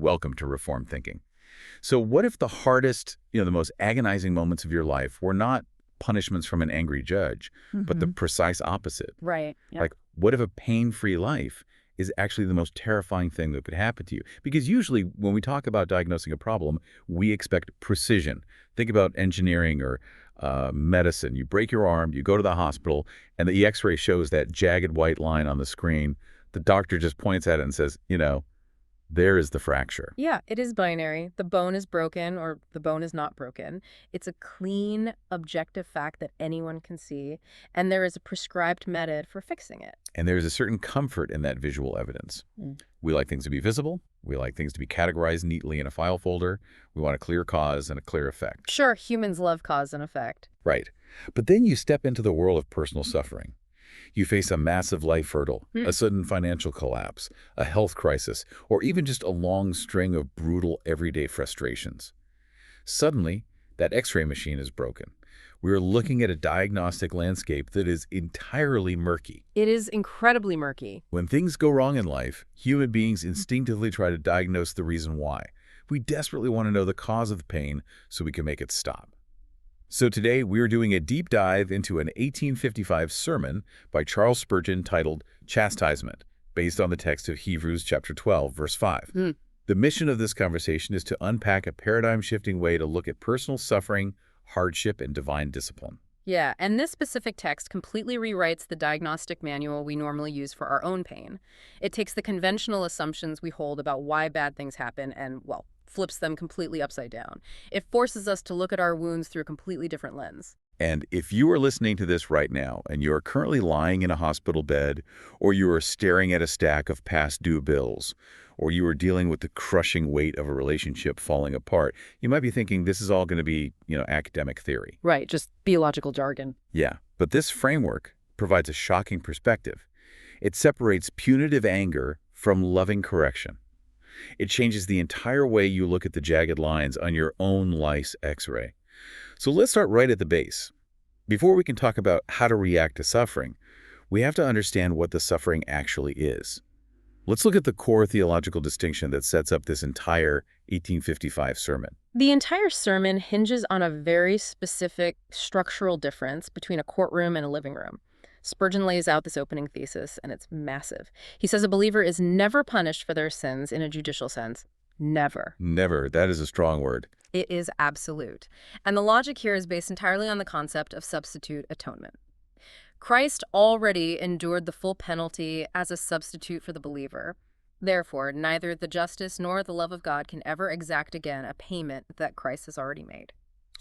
welcome to reform thinking. So what if the hardest, the most agonizing moments of your life were not punishments from an angry judge, but the precise opposite? Right. Yeah. Like, what if a pain-free life is actually the most terrifying thing that could happen to you? Because usually when we talk about diagnosing a problem, we expect precision. Think about engineering or medicine. You break your arm, you go to the hospital, and the X-ray shows that jagged white line on the screen. The doctor just points at it and says, there is the fracture. Yeah, it is binary. The bone is broken or the bone is not broken. It's a clean, objective fact that anyone can see, and there is a prescribed method for fixing it. And there is a certain comfort in that visual evidence. We like things to be visible. We like things to be categorized neatly in a file folder. We want a clear cause and a clear effect. Sure, humans love cause and effect. Right. But then you step into the world of personal suffering. You face a massive life hurdle, a sudden financial collapse, a health crisis, or even just a long string of brutal everyday frustrations. Suddenly, that X-ray machine is broken. We're looking at a diagnostic landscape that is entirely murky. It is incredibly murky. When things go wrong in life, human beings instinctively try to diagnose the reason why. We desperately want to know the cause of the pain so we can make it stop. So today, we're doing a deep dive into an 1855 sermon by Charles Spurgeon titled Chastisement, based on the text of Hebrews chapter 12, verse 5. The mission of this conversation is to unpack a paradigm-shifting way to look at personal suffering, hardship, and divine discipline. Yeah, and this specific text completely rewrites the diagnostic manual we normally use for our own pain. It takes the conventional assumptions we hold about why bad things happen and, well, flips them completely upside down. It forces us to look at our wounds through a completely different lens. And if you are listening to this right now and you are currently lying in a hospital bed, or you are staring at a stack of past due bills, or you are dealing with the crushing weight of a relationship falling apart, you might be thinking this is all going to be, academic theory. Right, just theological jargon. Yeah, but this framework provides a shocking perspective. It separates punitive anger from loving correction. It changes the entire way you look at the jagged lines on your own life's X-ray. So let's start right at the base. Before we can talk about how to react to suffering, we have to understand what the suffering actually is. Let's look at the core theological distinction that sets up this entire 1855 sermon. The entire sermon hinges on a very specific structural difference between a courtroom and a living room. Spurgeon lays out this opening thesis, and it's massive. He says a believer is never punished for their sins in a judicial sense. Never. Never. That is a strong word. It is absolute. And the logic here is based entirely on the concept of substitute atonement. Christ already endured the full penalty as a substitute for the believer. Therefore, neither the justice nor the love of God can ever exact again a payment that Christ has already made.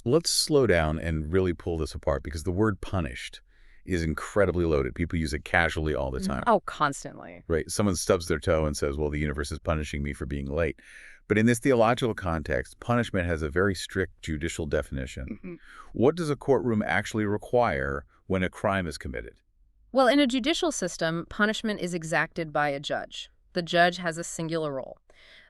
Let's slow down and really pull this apart, because the word punished is incredibly loaded. People use it casually all the time. Oh, constantly. Right. Someone stubs their toe and says, well, the universe is punishing me for being late. But in this theological context, punishment has a very strict judicial definition. What does a courtroom actually require when a crime is committed? Well, in a judicial system, punishment is exacted by a judge. The judge has a singular role.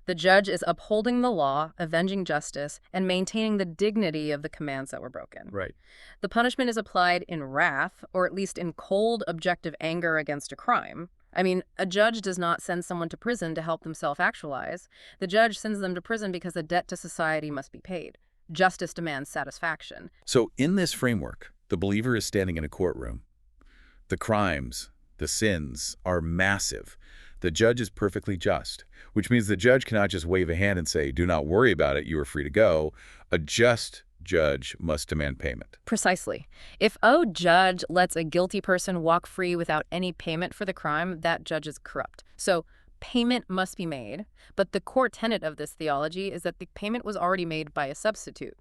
The judge is upholding the law, avenging justice, and maintaining the dignity of the commands that were broken. Right. The punishment is applied in wrath, or at least in cold, objective anger against a crime. I mean, a judge does not send someone to prison to help them self-actualize. The judge sends them to prison because a debt to society must be paid. Justice demands satisfaction. So in this framework, the believer is standing in a courtroom. The crimes, the sins, are massive. The judge is perfectly just, which means the judge cannot just wave a hand and say, do not worry about it, you are free to go. A just judge must demand payment. Precisely. If a judge lets a guilty person walk free without any payment for the crime, that judge is corrupt. So payment must be made, but the core tenet of this theology is that the payment was already made by a substitute.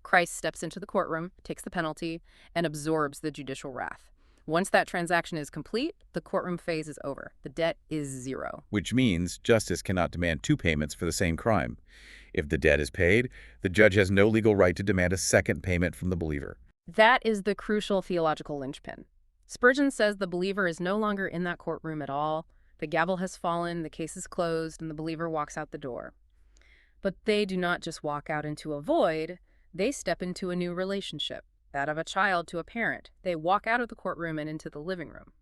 Christ steps into the courtroom, takes the penalty, and absorbs the judicial wrath. Once that transaction is complete, the courtroom phase is over. The debt is zero. Which means justice cannot demand two payments for the same crime. If the debt is paid, the judge has no legal right to demand a second payment from the believer. That is the crucial theological linchpin. Spurgeon says the believer is no longer in that courtroom at all. The gavel has fallen, the case is closed, and the believer walks out the door. But they do not just walk out into a void, they step into a new relationship. That of a child to a parent. They walk out of the courtroom and into the living room.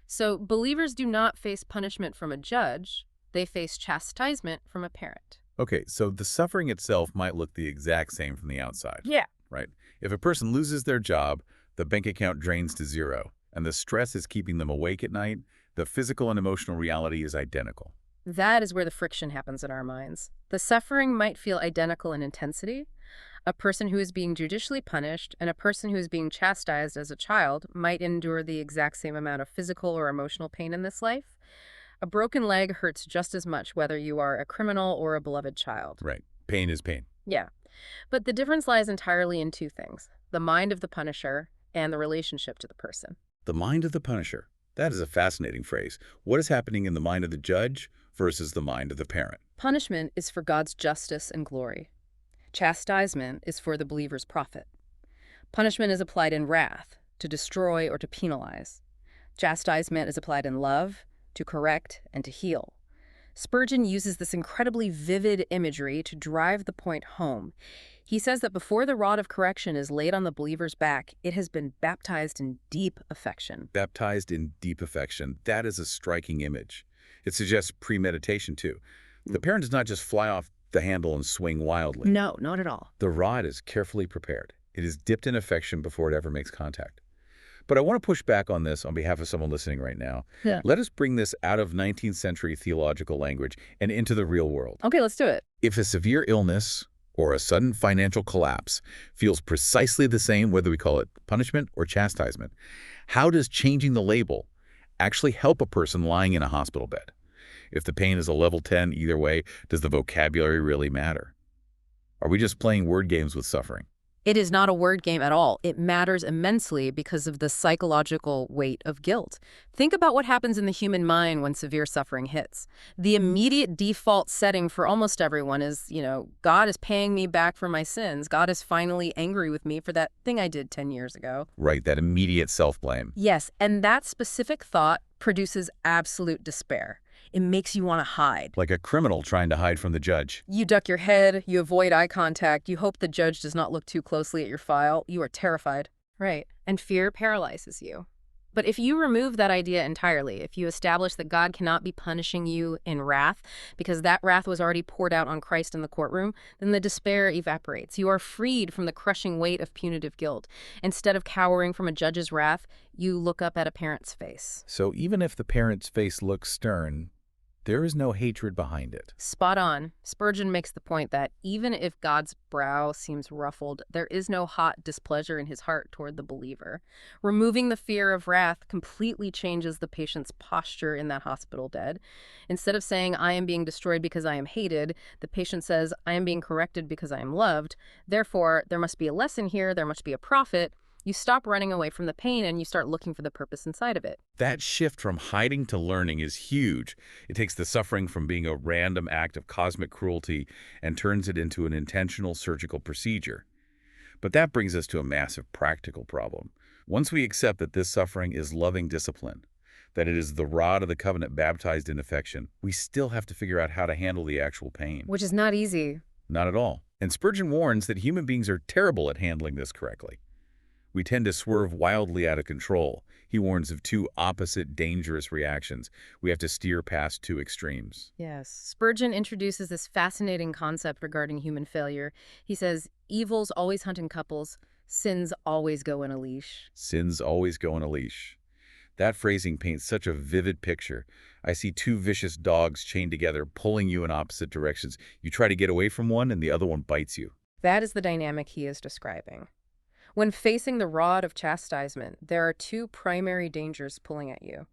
So believers do not face punishment from a judge, they face chastisement from a parent. Okay, so the suffering itself might look the exact same from the outside, Yeah. right? If a person loses their job, the bank account drains to zero, and the stress is keeping them awake at night, the physical and emotional reality is identical. That is where the friction happens in our minds. The suffering might feel identical in intensity. A person who is being judicially punished and a person who is being chastised as a child might endure the exact same amount of physical or emotional pain in this life. A broken leg hurts just as much whether you are a criminal or a beloved child. Right. Pain is pain. Yeah. But the difference lies entirely in two things: the mind of the punisher and the relationship to the person. The mind of the punisher. That is a fascinating phrase. What is happening in the mind of the judge versus the mind of the parent? Punishment is for God's justice and glory. Chastisement is for the believer's profit. Punishment is applied in wrath, to destroy or to penalize. Chastisement is applied in love, to correct and to heal. Spurgeon uses this incredibly vivid imagery to drive the point home. He says that before the rod of correction is laid on the believer's back, it has been baptized in deep affection. Baptized in deep affection. That is a striking image. It suggests premeditation, too. The parent does not just fly off the handle and swing wildly. No, not at all. The rod is carefully prepared. It is dipped in affection before it ever makes contact. But I want to push back on this on behalf of someone listening right now. Yeah. Let us bring this out of 19th century theological language and into the real world. Okay, let's do it. If a severe illness or a sudden financial collapse feels precisely the same, whether we call it punishment or chastisement, how does changing the label actually help a person lying in a hospital bed? If the pain is a level 10 either way, does the vocabulary really matter? Are we just playing word games with suffering? It is not a word game at all. It matters immensely because of the psychological weight of guilt. Think about what happens in the human mind when severe suffering hits. The immediate default setting for almost everyone is, God is paying me back for my sins. God is finally angry with me for that thing I did 10 years ago. Right, that immediate self-blame. Yes, and that specific thought produces absolute despair. It makes you want to hide. Like a criminal trying to hide from the judge. You duck your head, you avoid eye contact, you hope the judge does not look too closely at your file. You are terrified. Right. And fear paralyzes you. But if you remove that idea entirely, if you establish that God cannot be punishing you in wrath because that wrath was already poured out on Christ in the courtroom, then the despair evaporates. You are freed from the crushing weight of punitive guilt. Instead of cowering from a judge's wrath, you look up at a parent's face. So even if the parent's face looks stern, there is no hatred behind it. Spot on. Spurgeon makes the point that even if God's brow seems ruffled, there is no hot displeasure in his heart toward the believer. Removing the fear of wrath completely changes the patient's posture in that hospital bed. Instead of saying, I am being destroyed because I am hated, the patient says, I am being corrected because I am loved. Therefore, there must be a lesson here, there must be a profit. You stop running away from the pain and you start looking for the purpose inside of it. That shift from hiding to learning is huge. It takes the suffering from being a random act of cosmic cruelty and turns it into an intentional surgical procedure. But that brings us to a massive practical problem. Once we accept that this suffering is loving discipline, that it is the rod of the covenant baptized in affection, we still have to figure out how to handle the actual pain. Which is not easy. Not at all. And Spurgeon warns that human beings are terrible at handling this correctly. We tend to swerve wildly out of control. He warns of two opposite dangerous reactions. We have to steer past two extremes. Yes. Spurgeon introduces this fascinating concept regarding human failure. He says, evils always hunt in couples, sins always go in a leash. Sins always go in a leash. That phrasing paints such a vivid picture. I see two vicious dogs chained together, pulling you in opposite directions. You try to get away from one, and the other one bites you. That is the dynamic he is describing. When facing the rod of chastisement, there are two primary dangers pulling at you.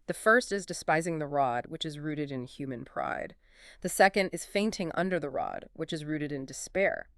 The first is despising the rod, which is rooted in human pride. The second is fainting under the rod, which is rooted in despair.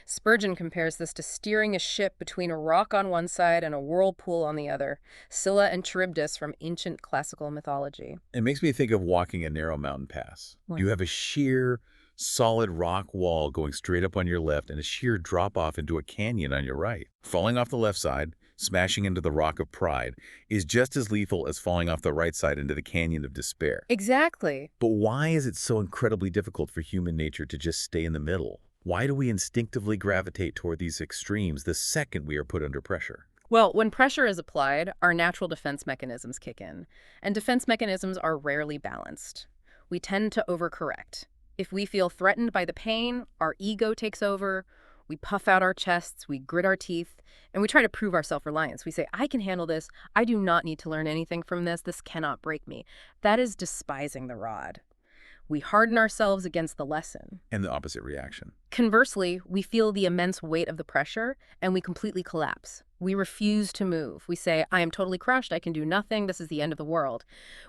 Spurgeon compares this to steering a ship between a rock on one side and a whirlpool on the other, Scylla and Charybdis from ancient classical mythology. It makes me think of walking a narrow mountain pass. What? You have a sheer, solid rock wall going straight up on your left and a sheer drop-off into a canyon on your right. Falling off the left side, smashing into the rock of pride, is just as lethal as falling off the right side into the canyon of despair. Exactly. But why is it so incredibly difficult for human nature to just stay in the middle? Why do we instinctively gravitate toward these extremes the second we are put under pressure? Well, when pressure is applied, our natural defense mechanisms kick in, and defense mechanisms are rarely balanced. We tend to overcorrect. If we feel threatened by the pain, our ego takes over. We puff out our chests, we grit our teeth, and we try to prove our self-reliance. We say, I can handle this. I do not need to learn anything from this. This cannot break me. That is despising the rod. We harden ourselves against the lesson. And the opposite reaction. Conversely, we feel the immense weight of the pressure, and we completely collapse. We refuse to move. We say, I am totally crushed. I can do nothing. This is the end of the world.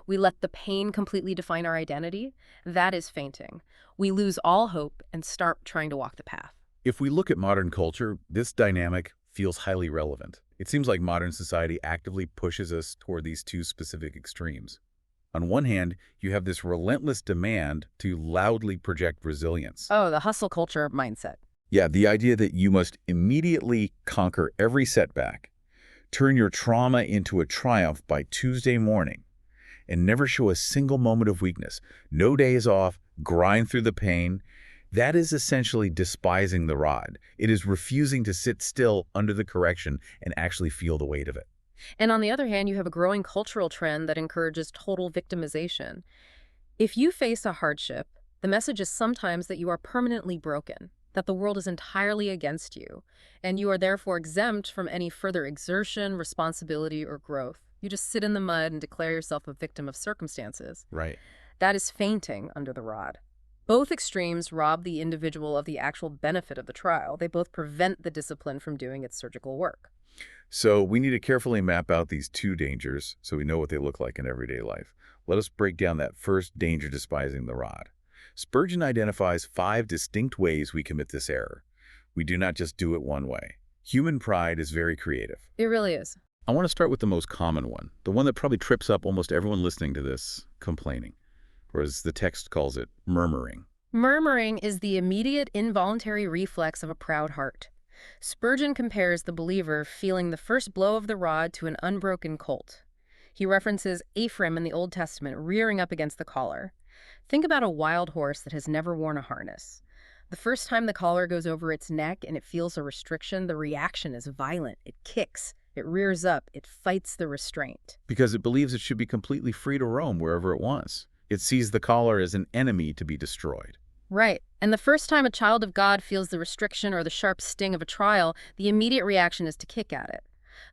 We let the pain completely define our identity. That is fainting. We lose all hope and start trying to walk the path. If we look at modern culture, this dynamic feels highly relevant. It seems like modern society actively pushes us toward these two specific extremes. On one hand, you have this relentless demand to loudly project resilience. Oh, the hustle culture mindset. Yeah, the idea that you must immediately conquer every setback, turn your trauma into a triumph by Tuesday morning, and never show a single moment of weakness. No days off, grind through the pain. That is essentially despising the rod. It is refusing to sit still under the correction and actually feel the weight of it. And on the other hand, you have a growing cultural trend that encourages total victimization. If you face a hardship, the message is sometimes that you are permanently broken, that the world is entirely against you, and you are therefore exempt from any further exertion, responsibility, or growth. You just sit in the mud and declare yourself a victim of circumstances. Right. That is fainting under the rod. Both extremes rob the individual of the actual benefit of the trial. They both prevent the discipline from doing its surgical work. So we need to carefully map out these two dangers so we know what they look like in everyday life. Let us break down that first danger, despising the rod. Spurgeon identifies 5 distinct ways we commit this error. We do not just do it one way. Human pride is very creative. It really is. I want to start with the most common one, the one that probably trips up almost everyone listening to this: complaining, or as the text calls it, murmuring. Murmuring is the immediate involuntary reflex of a proud heart. Spurgeon compares the believer feeling the first blow of the rod to an unbroken colt. He references Ephraim in the Old Testament rearing up against the collar. Think about a wild horse that has never worn a harness. The first time the collar goes over its neck and it feels a restriction, the reaction is violent. It kicks, it rears up, it fights the restraint. Because it believes it should be completely free to roam wherever it wants. It sees the collar as an enemy to be destroyed. Right. And the first time a child of God feels the restriction or the sharp sting of a trial, the immediate reaction is to kick at it.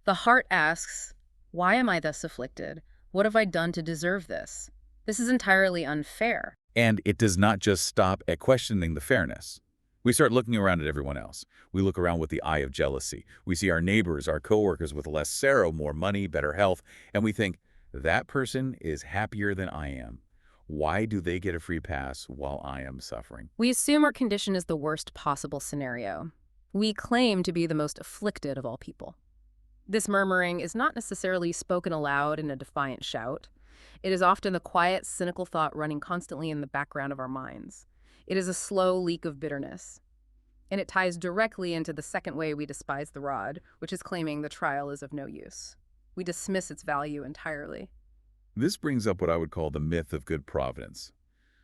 The heart asks, why am I thus afflicted? What have I done to deserve this? This is entirely unfair. And it does not just stop at questioning the fairness. We start looking around at everyone else. We look around with the eye of jealousy. We see our neighbors, our coworkers with less sorrow, more money, better health, and we think, that person is happier than I am. Why do they get a free pass while I am suffering? We assume our condition is the worst possible scenario. We claim to be the most afflicted of all people. This murmuring is not necessarily spoken aloud in a defiant shout. It is often the quiet, cynical thought running constantly in the background of our minds. It is a slow leak of bitterness. And it ties directly into the second way we despise the rod, which is claiming the trial is of no use. We dismiss its value entirely. This brings up what I would call the myth of good providence.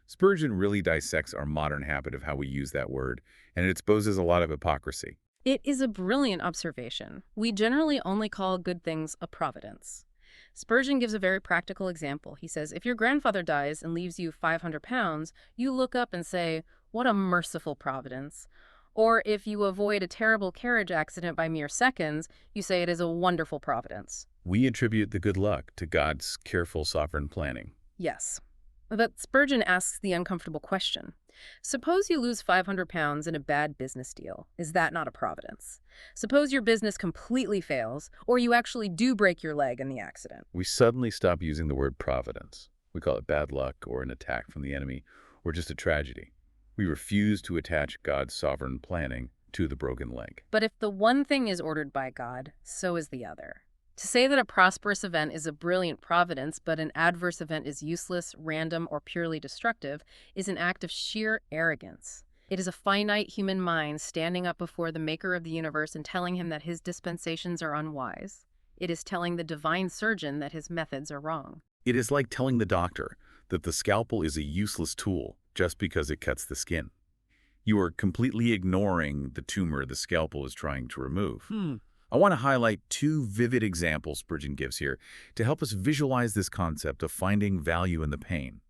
Spurgeon really dissects our modern habit of how we use that word, and it exposes a lot of hypocrisy. It is a brilliant observation. We generally only call good things a providence. Spurgeon gives a very practical example. He says, if your grandfather dies and leaves you 500 pounds, you look up and say, what a merciful providence. Or if you avoid a terrible carriage accident by mere seconds, you say it is a wonderful providence. We attribute the good luck to God's careful sovereign planning. Yes. But Spurgeon asks the uncomfortable question. Suppose you lose 500 pounds in a bad business deal. Is that not a providence? Suppose your business completely fails, or you actually do break your leg in the accident. We suddenly stop using the word providence. We call it bad luck or an attack from the enemy or just a tragedy. We refuse to attach God's sovereign planning to the broken leg. But if the one thing is ordered by God, so is the other. To say that a prosperous event is a brilliant providence, but an adverse event is useless, random, or purely destructive, is an act of sheer arrogance. It is a finite human mind standing up before the maker of the universe and telling him that his dispensations are unwise. It is telling the divine surgeon that his methods are wrong. It is like telling the doctor that the scalpel is a useless tool just because it cuts the skin. You are completely ignoring the tumor the scalpel is trying to remove. I want to highlight 2 vivid examples Spurgeon gives here to help us visualize this concept of finding value in the pain.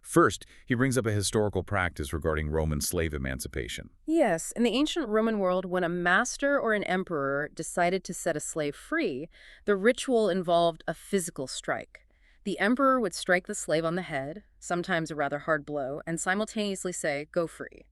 First, he brings up a historical practice regarding Roman slave emancipation. Yes, in the ancient Roman world, when a master or an emperor decided to set a slave free, the ritual involved a physical strike. The emperor would strike the slave on the head, sometimes a rather hard blow, and simultaneously say, "Go free."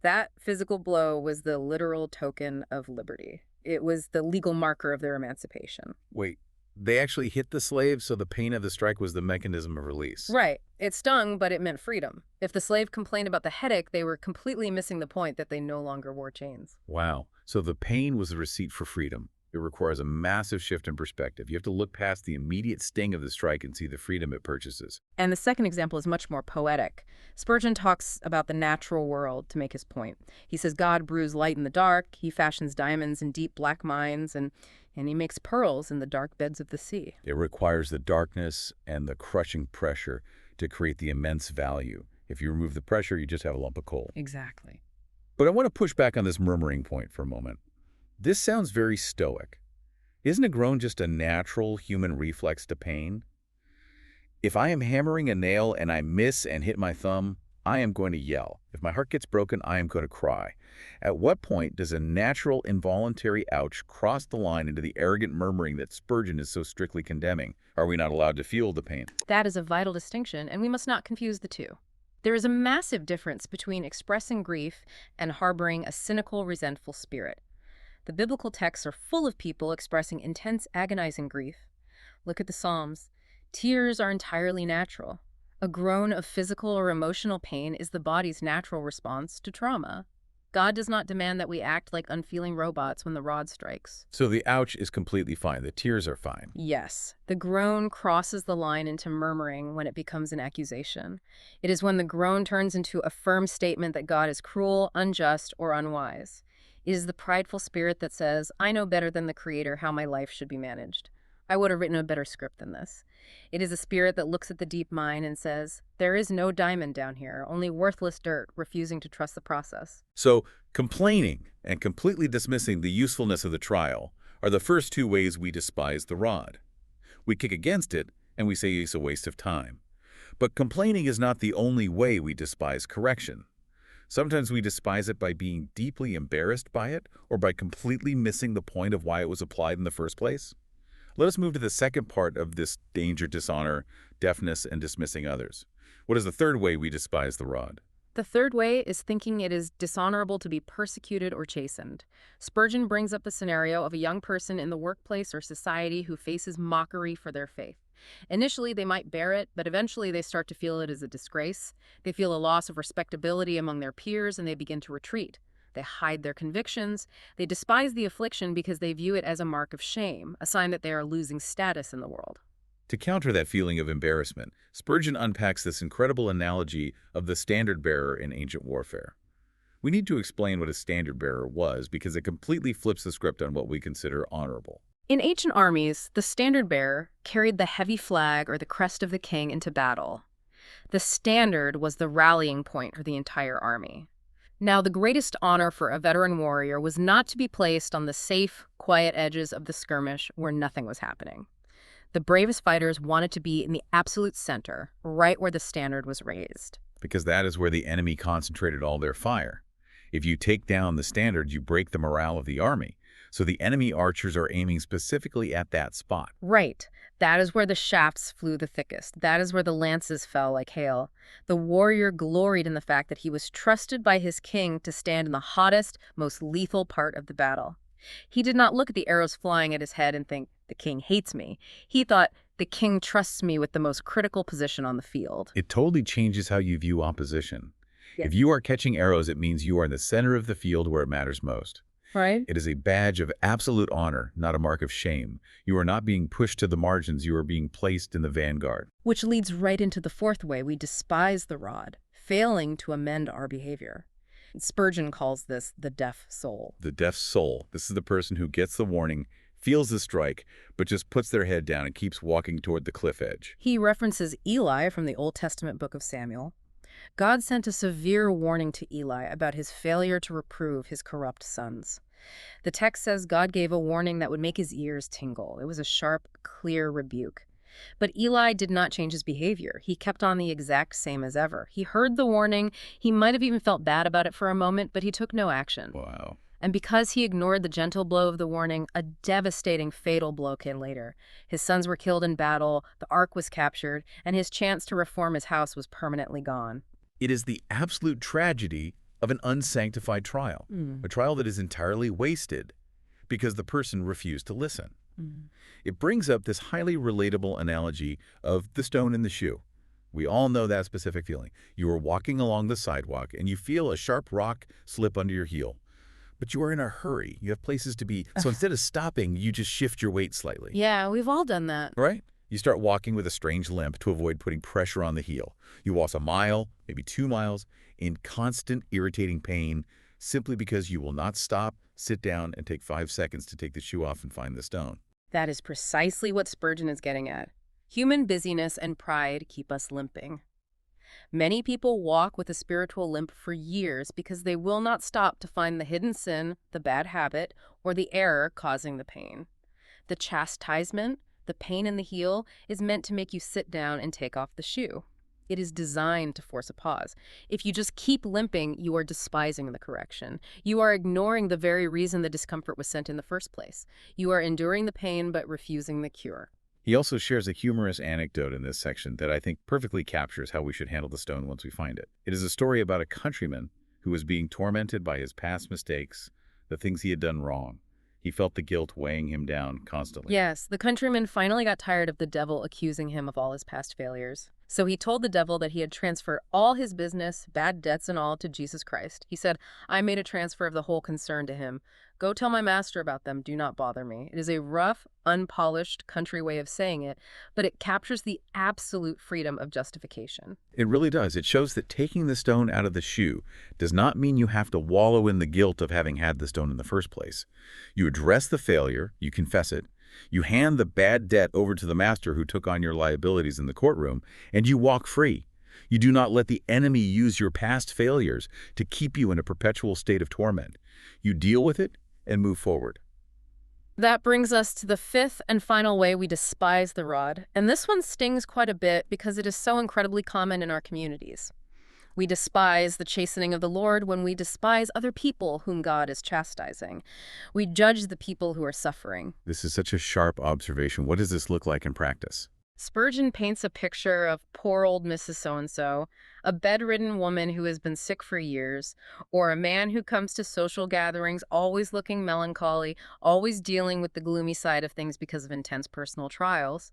That physical blow was the literal token of liberty. It was the legal marker of their emancipation. Wait, they actually hit the slave, so the pain of the strike was the mechanism of release. Right. It stung, but it meant freedom. If the slave complained about the headache, they were completely missing the point that they no longer wore chains. Wow. So the pain was the receipt for freedom. It requires a massive shift in perspective. You have to look past the immediate sting of the strike and see the freedom it purchases. And the second example is much more poetic. Spurgeon talks about the natural world to make his point. He says God brews light in the dark, he fashions diamonds in deep black mines, and he makes pearls in the dark beds of the sea. It requires the darkness and the crushing pressure to create the immense value. If you remove the pressure, you just have a lump of coal. Exactly. But I want to push back on this murmuring point for a moment. This sounds very stoic. Isn't a groan just a natural human reflex to pain? If I am hammering a nail and I miss and hit my thumb, I am going to yell. If my heart gets broken, I am going to cry. At what point does a natural, involuntary ouch cross the line into the arrogant murmuring that Spurgeon is so strictly condemning? Are we not allowed to feel the pain? That is a vital distinction, and we must not confuse the two. There is a massive difference between expressing grief and harboring a cynical, resentful spirit. The biblical texts are full of people expressing intense, agonizing grief. Look at the Psalms. Tears are entirely natural. A groan of physical or emotional pain is the body's natural response to trauma. God does not demand that we act like unfeeling robots when the rod strikes. So the ouch is completely fine. The tears are fine. Yes, the groan crosses the line into murmuring when it becomes an accusation. It is when the groan turns into a firm statement that God is cruel, unjust, or unwise. It is the prideful spirit that says, "I know better than the Creator how my life should be managed. I would have written a better script than this." It is a spirit that looks at the deep mine and says, "There is no diamond down here, only worthless dirt," refusing to trust the process. So complaining and completely dismissing the usefulness of the trial are the first two ways we despise the rod. We kick against it and we say it's a waste of time. But complaining is not the only way we despise correction. Sometimes we despise it by being deeply embarrassed by it or by completely missing the point of why it was applied in the first place. Let us move to the second part of this danger, dishonor, deafness, and dismissing others. What is the third way we despise the rod? The third way is thinking it is dishonorable to be persecuted or chastened. Spurgeon brings up the scenario of a young person in the workplace or society who faces mockery for their faith. Initially, they might bear it, but eventually they start to feel it as a disgrace. They feel a loss of respectability among their peers, and they begin to retreat. They hide their convictions. They despise the affliction because they view it as a mark of shame, a sign that they are losing status in the world. To counter that feeling of embarrassment, Spurgeon unpacks this incredible analogy of the standard bearer in ancient warfare. We need to explain what a standard bearer was because it completely flips the script on what we consider honorable. In ancient armies, the standard bearer carried the heavy flag or the crest of the king into battle. The standard was the rallying point for the entire army. Now, the greatest honor for a veteran warrior was not to be placed on the safe, quiet edges of the skirmish where nothing was happening. The bravest fighters wanted to be in the absolute center, right where the standard was raised. Because that is where the enemy concentrated all their fire. If you take down the standard, you break the morale of the army. So the enemy archers are aiming specifically at that spot. Right. That is where the shafts flew the thickest. That is where the lances fell like hail. The warrior gloried in the fact that he was trusted by his king to stand in the hottest, most lethal part of the battle. He did not look at the arrows flying at his head and think, "The king hates me." He thought, "The king trusts me with the most critical position on the field." It totally changes how you view opposition. Yes. If you are catching arrows, it means you are in the center of the field where it matters most. Right? It is a badge of absolute honor, not a mark of shame. You are not being pushed to the margins, you are being placed in the vanguard. Which leads right into the fourth way we despise the rod, failing to amend our behavior. Spurgeon calls this the deaf soul. The deaf soul. This is the person who gets the warning, feels the strike, but just puts their head down and keeps walking toward the cliff edge. He references Eli from the Old Testament book of Samuel. God sent a severe warning to Eli about his failure to reprove his corrupt sons. The text says God gave a warning that would make his ears tingle. It was a sharp, clear rebuke. But Eli did not change his behavior. He kept on the exact same as ever. He heard the warning. He might have even felt bad about it for a moment, but he took no action. Wow. And because he ignored the gentle blow of the warning, a devastating, fatal blow came later. His sons were killed in battle, the ark was captured, and his chance to reform his house was permanently gone. It is the absolute tragedy of an unsanctified trial, a trial that is entirely wasted because the person refused to listen. It brings up this highly relatable analogy of the stone in the shoe. We all know that specific feeling. You are walking along the sidewalk and you feel a sharp rock slip under your heel. But you are in a hurry. You have places to be. So instead of stopping, you just shift your weight slightly. Yeah, we've all done that. Right? You start walking with a strange limp to avoid putting pressure on the heel. You walk a mile, maybe 2 miles, in constant irritating pain simply because you will not stop, sit down, and take 5 seconds to take the shoe off and find the stone. That is precisely what Spurgeon is getting at. Human busyness and pride keep us limping. Many people walk with a spiritual limp for years because they will not stop to find the hidden sin, the bad habit, or the error causing the pain. The chastisement, the pain in the heel, is meant to make you sit down and take off the shoe. It is designed to force a pause. If you just keep limping, you are despising the correction. You are ignoring the very reason the discomfort was sent in the first place. You are enduring the pain but refusing the cure. He also shares a humorous anecdote in this section that I think perfectly captures how we should handle the stone once we find it. It is a story about a countryman who was being tormented by his past mistakes, the things he had done wrong. He felt the guilt weighing him down constantly. Yes, the countryman finally got tired of the devil accusing him of all his past failures. So he told the devil that he had transferred all his business, bad debts and all, to Jesus Christ. He said, "I made a transfer of the whole concern to him. Go tell my master about them. Do not bother me." It is a rough, unpolished country way of saying it, but it captures the absolute freedom of justification. It really does. It shows that taking the stone out of the shoe does not mean you have to wallow in the guilt of having had the stone in the first place. You address the failure, you confess it, you hand the bad debt over to the master who took on your liabilities in the courtroom, and you walk free. You do not let the enemy use your past failures to keep you in a perpetual state of torment. You deal with it and move forward. That brings us to the fifth and final way we despise the rod. And this one stings quite a bit because it is so incredibly common in our communities. We despise the chastening of the Lord when we despise other people whom God is chastising. We judge the people who are suffering. This is such a sharp observation. What does this look like in practice? Spurgeon paints a picture of poor old Mrs. So-and-so, a bedridden woman who has been sick for years, or a man who comes to social gatherings always looking melancholy, always dealing with the gloomy side of things because of intense personal trials.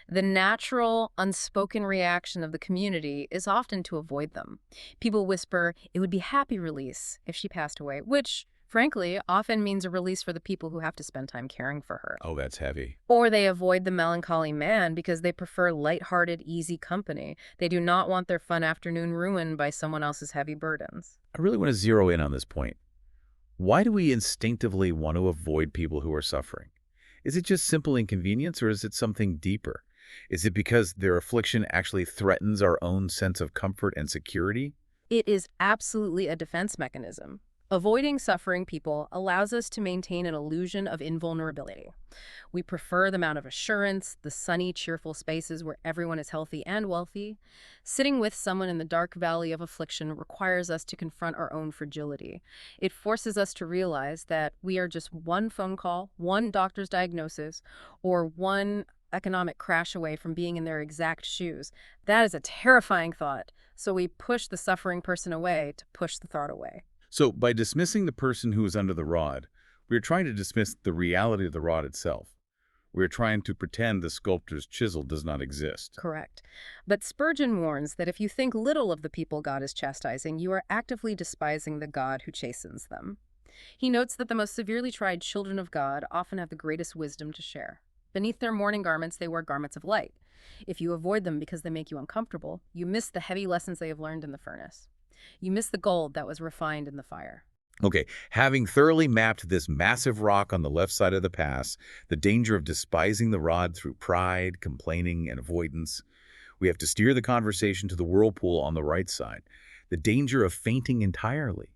The natural, unspoken reaction of the community is often to avoid them. People whisper, "It would be happy release if she passed away," which, frankly, often means a release for the people who have to spend time caring for her. Oh, that's heavy. Or they avoid the melancholy man because they prefer lighthearted, easy company. They do not want their fun afternoon ruined by someone else's heavy burdens. I really want to zero in on this point. Why do we instinctively want to avoid people who are suffering? Is it just simple inconvenience, or is it something deeper? Is it because their affliction actually threatens our own sense of comfort and security? It is absolutely a defense mechanism. Avoiding suffering people allows us to maintain an illusion of invulnerability. We prefer the amount of assurance, the sunny, cheerful spaces where everyone is healthy and wealthy. Sitting with someone in the dark valley of affliction requires us to confront our own fragility. It forces us to realize that we are just one phone call, one doctor's diagnosis, or one economic crash away from being in their exact shoes. That is a terrifying thought. So we push the suffering person away to push the thought away. So by dismissing the person who is under the rod, we are trying to dismiss the reality of the rod itself. We are trying to pretend the sculptor's chisel does not exist. Correct. But Spurgeon warns that if you think little of the people God is chastising, you are actively despising the God who chastens them. He notes that the most severely tried children of God often have the greatest wisdom to share. Beneath their mourning garments, they wear garments of light. If you avoid them because they make you uncomfortable, you miss the heavy lessons they have learned in the furnace. You miss the gold that was refined in the fire. Okay, having thoroughly mapped this massive rock on the left side of the pass, the danger of despising the rod through pride, complaining, and avoidance, we have to steer the conversation to the whirlpool on the right side, the danger of fainting entirely.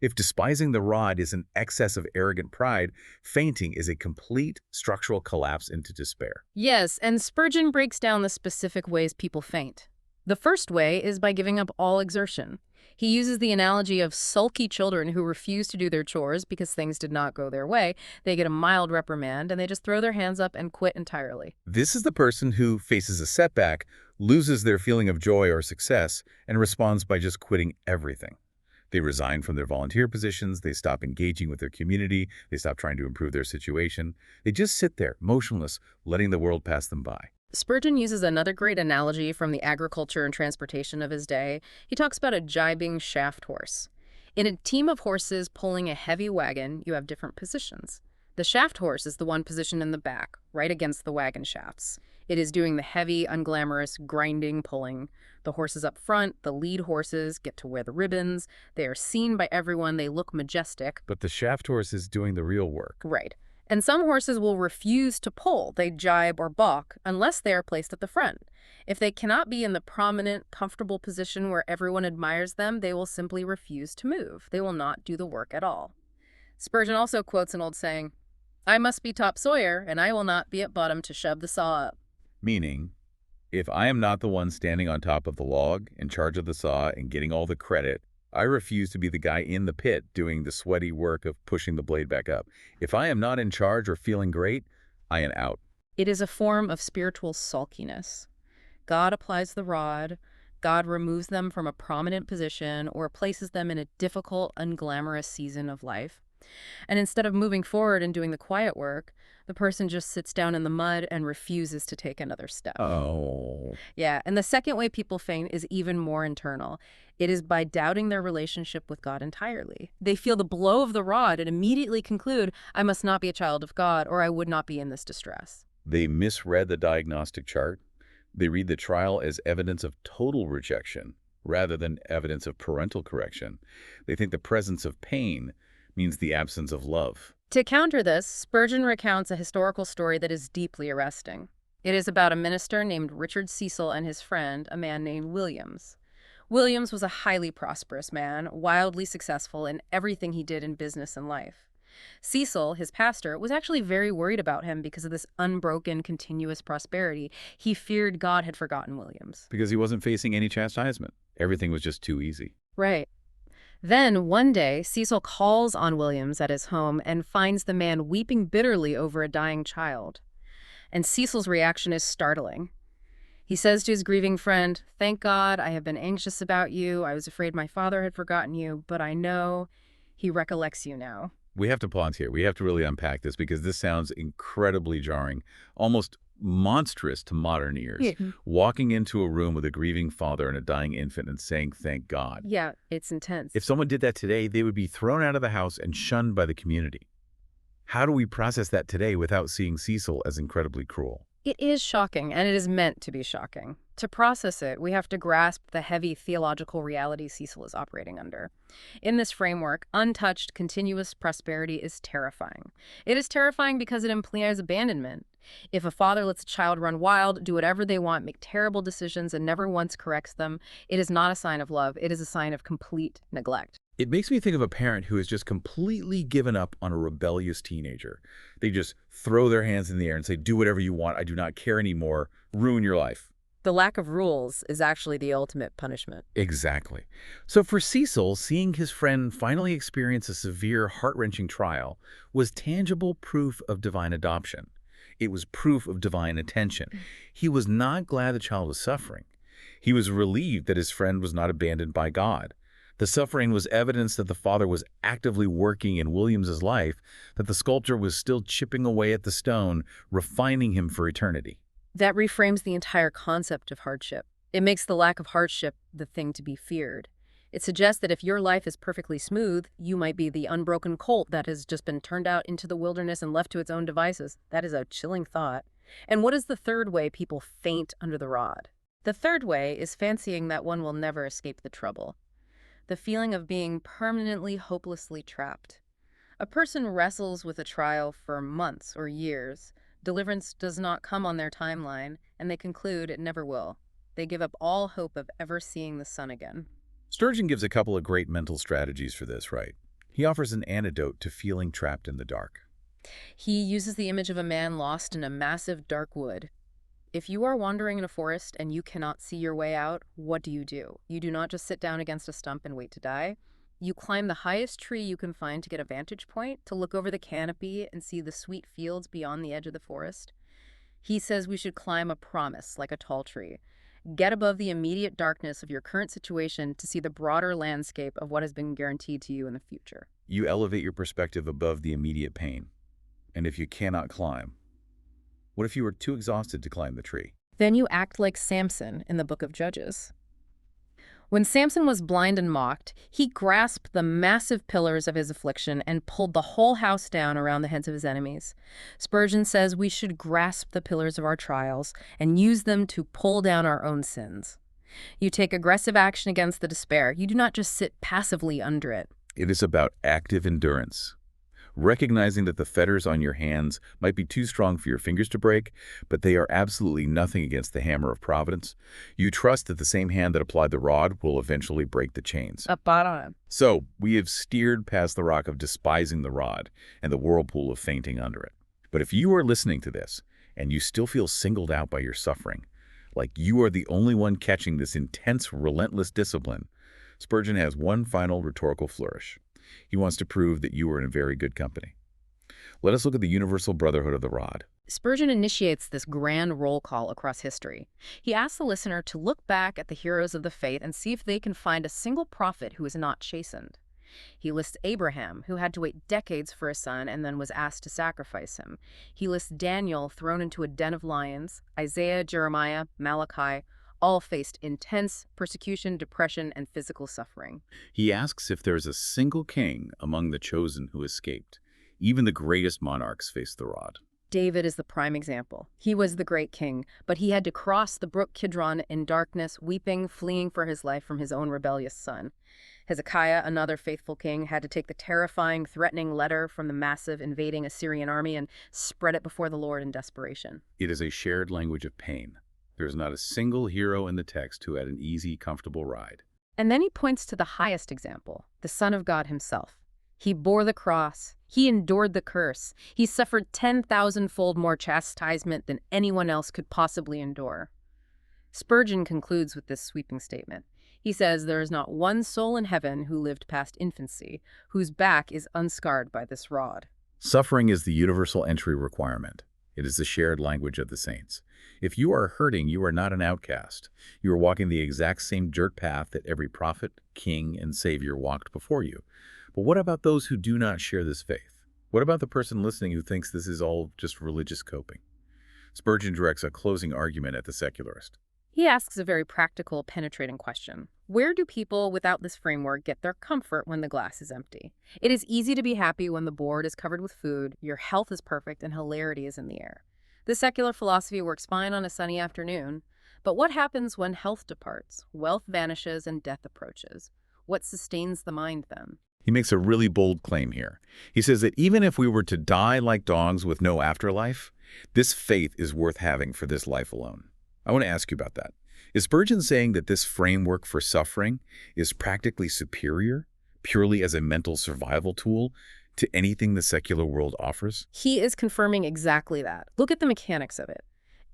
If despising the rod is an excess of arrogant pride, fainting is a complete structural collapse into despair. Yes, and Spurgeon breaks down the specific ways people faint. The first way is by giving up all exertion. He uses the analogy of sulky children who refuse to do their chores because things did not go their way. They get a mild reprimand and they just throw their hands up and quit entirely. This is the person who faces a setback, loses their feeling of joy or success, and responds by just quitting everything. They resign from their volunteer positions, they stop engaging with their community, they stop trying to improve their situation. They just sit there, motionless, letting the world pass them by. Spurgeon uses another great analogy from the agriculture and transportation of his day. He talks about a jibing shaft horse. In a team of horses pulling a heavy wagon, you have different positions. The shaft horse is the one positioned in the back, right against the wagon shafts. It is doing the heavy, unglamorous, grinding pulling. The horses up front, the lead horses, get to wear the ribbons. They are seen by everyone. They look majestic. But the shaft horse is doing the real work. Right. And some horses will refuse to pull. They jibe or balk unless they are placed at the front. If they cannot be in the prominent, comfortable position where everyone admires them, they will simply refuse to move. They will not do the work at all. Spurgeon also quotes an old saying, "I must be top sawyer, and I will not be at bottom to shove the saw up." Meaning, if I am not the one standing on top of the log, in charge of the saw, and getting all the credit, I refuse to be the guy in the pit doing the sweaty work of pushing the blade back up. If I am not in charge or feeling great, I am out. It is a form of spiritual sulkiness. God applies the rod. God removes them from a prominent position or places them in a difficult, unglamorous season of life. And instead of moving forward and doing the quiet work, the person just sits down in the mud and refuses to take another step. Oh. Yeah, and the second way people faint is even more internal. It is by doubting their relationship with God entirely. They feel the blow of the rod and immediately conclude, I must not be a child of God, or I would not be in this distress. They misread the diagnostic chart. They read the trial as evidence of total rejection rather than evidence of parental correction. They think the presence of pain means the absence of love. To counter this, Spurgeon recounts a historical story that is deeply arresting. It is about a minister named Richard Cecil and his friend, a man named Williams. Williams was a highly prosperous man, wildly successful in everything he did in business and life. Cecil, his pastor, was actually very worried about him because of this unbroken, continuous prosperity. He feared God had forgotten Williams. Because he wasn't facing any chastisement. Everything was just too easy. Right. Then, one day, Cecil calls on Williams at his home and finds the man weeping bitterly over a dying child. And Cecil's reaction is startling. He says to his grieving friend, "Thank God, I have been anxious about you. I was afraid my father had forgotten you, but I know he recollects you now." We have to pause here. We have to really unpack this because this sounds incredibly jarring, almost monstrous to modern ears. Yeah. Walking into a room with a grieving father and a dying infant and saying, "Thank God." Yeah, it's intense. If someone did that today, they would be thrown out of the house and shunned by the community. How do we process that today without seeing Cecil as incredibly cruel? It is shocking, and it is meant to be shocking. To process it, we have to grasp the heavy theological reality Cecil is operating under. In this framework, untouched, continuous prosperity is terrifying. It is terrifying because it implies abandonment. If a father lets a child run wild, do whatever they want, make terrible decisions, and never once corrects them, it is not a sign of love. It is a sign of complete neglect. It makes me think of a parent who has just completely given up on a rebellious teenager. They just throw their hands in the air and say, "Do whatever you want. I do not care anymore. Ruin your life." The lack of rules is actually the ultimate punishment. Exactly. So for Cecil, seeing his friend finally experience a severe, heart-wrenching trial was tangible proof of divine adoption. It was proof of divine attention. He was not glad the child was suffering. He was relieved that his friend was not abandoned by God. The suffering was evidence that the Father was actively working in Williams's life, that the sculptor was still chipping away at the stone, refining him for eternity. That reframes the entire concept of hardship. It makes the lack of hardship the thing to be feared. It suggests that if your life is perfectly smooth, you might be the unbroken colt that has just been turned out into the wilderness and left to its own devices. That is a chilling thought. And what is the third way people faint under the rod? The third way is fancying that one will never escape the trouble. The feeling of being permanently, hopelessly trapped. A person wrestles with a trial for months or years. Deliverance does not come on their timeline, and they conclude it never will. They give up all hope of ever seeing the sun again. Spurgeon gives a couple of great mental strategies for this, right? He offers an antidote to feeling trapped in the dark. He uses the image of a man lost in a massive dark wood. If you are wandering in a forest and you cannot see your way out, what do? You do not just sit down against a stump and wait to die. You climb the highest tree you can find to get a vantage point, to look over the canopy and see the sweet fields beyond the edge of the forest. He says we should climb a promise like a tall tree. Get above the immediate darkness of your current situation to see the broader landscape of what has been guaranteed to you in the future. You elevate your perspective above the immediate pain. And if you cannot climb, what if you were too exhausted to climb the tree? Then you act like Samson in the book of Judges. When Samson was blind and mocked, he grasped the massive pillars of his affliction and pulled the whole house down around the heads of his enemies. Spurgeon says we should grasp the pillars of our trials and use them to pull down our own sins. You take aggressive action against the despair. You do not just sit passively under it. It is about active endurance. Recognizing that the fetters on your hands might be too strong for your fingers to break, but they are absolutely nothing against the hammer of providence. You trust that the same hand that applied the rod will eventually break the chains. Up bottom. So, we have steered past the rock of despising the rod and the whirlpool of fainting under it. But if you are listening to this, and you still feel singled out by your suffering, like you are the only one catching this intense, relentless discipline, Spurgeon has one final rhetorical flourish. He wants to prove that you are in very good company. Let us look at the universal brotherhood of the rod. Spurgeon initiates this grand roll call across history. He asks the listener to look back at the heroes of the faith and see if they can find a single prophet who is not chastened. He lists Abraham, who had to wait decades for a son and then was asked to sacrifice him. He lists Daniel, thrown into a den of lions. Isaiah, Jeremiah, Malachi, all faced intense persecution, depression, and physical suffering. He asks if there is a single king among the chosen who escaped. Even the greatest monarchs faced the rod. David is the prime example. He was the great king, but he had to cross the brook Kidron in darkness, weeping, fleeing for his life from his own rebellious son. Hezekiah, another faithful king, had to take the terrifying, threatening letter from the massive invading Assyrian army and spread it before the Lord in desperation. It is a shared language of pain. There is not a single hero in the text who had an easy, comfortable ride. And then he points to the highest example, the Son of God himself. He bore the cross. He endured the curse. He suffered 10,000-fold more chastisement than anyone else could possibly endure. Spurgeon concludes with this sweeping statement. He says there is not one soul in heaven who lived past infancy, whose back is unscarred by this rod. Suffering is the universal entry requirement. It is the shared language of the saints. If you are hurting, you are not an outcast. You are walking the exact same dirt path that every prophet, king, and savior walked before you. But what about those who do not share this faith? What about the person listening who thinks this is all just religious coping? Spurgeon directs a closing argument at the secularist. He asks a very practical, penetrating question. Where do people without this framework get their comfort when the glass is empty? It is easy to be happy when the board is covered with food, your health is perfect, and hilarity is in the air. The secular philosophy works fine on a sunny afternoon. But what happens when health departs, wealth vanishes, and death approaches? What sustains the mind then? He makes a really bold claim here. He says that even if we were to die like dogs with no afterlife, this faith is worth having for this life alone. I want to ask you about that. Is Spurgeon saying that this framework for suffering is practically superior, purely as a mental survival tool, to anything the secular world offers? He is confirming exactly that. Look at the mechanics of it.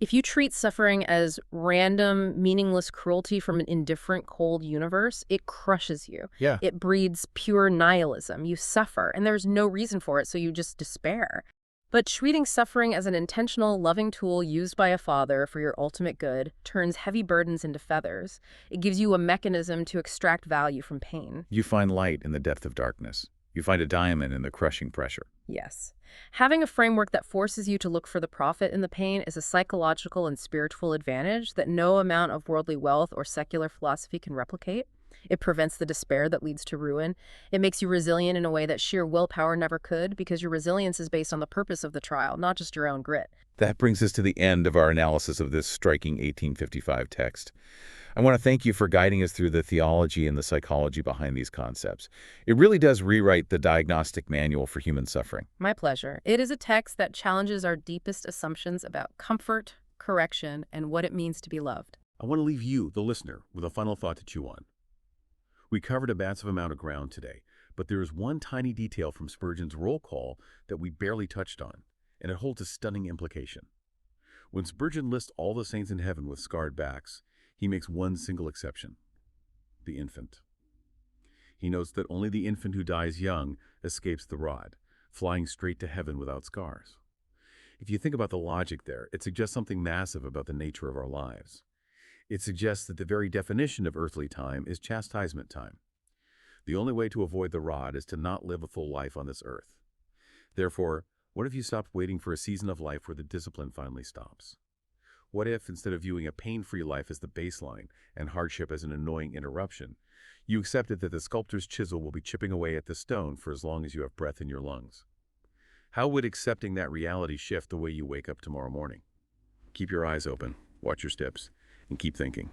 If you treat suffering as random, meaningless cruelty from an indifferent, cold universe, it crushes you. Yeah. It breeds pure nihilism. You suffer, and there's no reason for it, so you just despair. But treating suffering as an intentional, loving tool used by a father for your ultimate good turns heavy burdens into feathers. It gives you a mechanism to extract value from pain. You find light in the depth of darkness. You find a diamond in the crushing pressure. Yes. Having a framework that forces you to look for the profit in the pain is a psychological and spiritual advantage that no amount of worldly wealth or secular philosophy can replicate. It prevents the despair that leads to ruin. It makes you resilient in a way that sheer willpower never could, because your resilience is based on the purpose of the trial, not just your own grit. That brings us to the end of our analysis of this striking 1855 text. I want to thank you for guiding us through the theology and the psychology behind these concepts. It really does rewrite the diagnostic manual for human suffering. My pleasure. It is a text that challenges our deepest assumptions about comfort, correction, and what it means to be loved. I want to leave you, the listener, with a final thought to chew on. We covered a massive amount of ground today, But there is one tiny detail from Spurgeon's roll call that we barely touched on, and it holds a stunning implication. When Spurgeon lists all the saints in heaven with scarred backs, he makes one single exception: the infant. He notes that only the infant who dies young escapes the rod, flying straight to heaven without scars. If you think about the logic there, it suggests something massive about the nature of our lives. It suggests that the very definition of earthly time is chastisement time. The only way to avoid the rod is to not live a full life on this earth. Therefore, what if you stopped waiting for a season of life where the discipline finally stops? What if, instead of viewing a pain-free life as the baseline and hardship as an annoying interruption, you accepted that the sculptor's chisel will be chipping away at the stone for as long as you have breath in your lungs? How would accepting that reality shift the way you wake up tomorrow morning? Keep your eyes open, watch your steps, and keep thinking.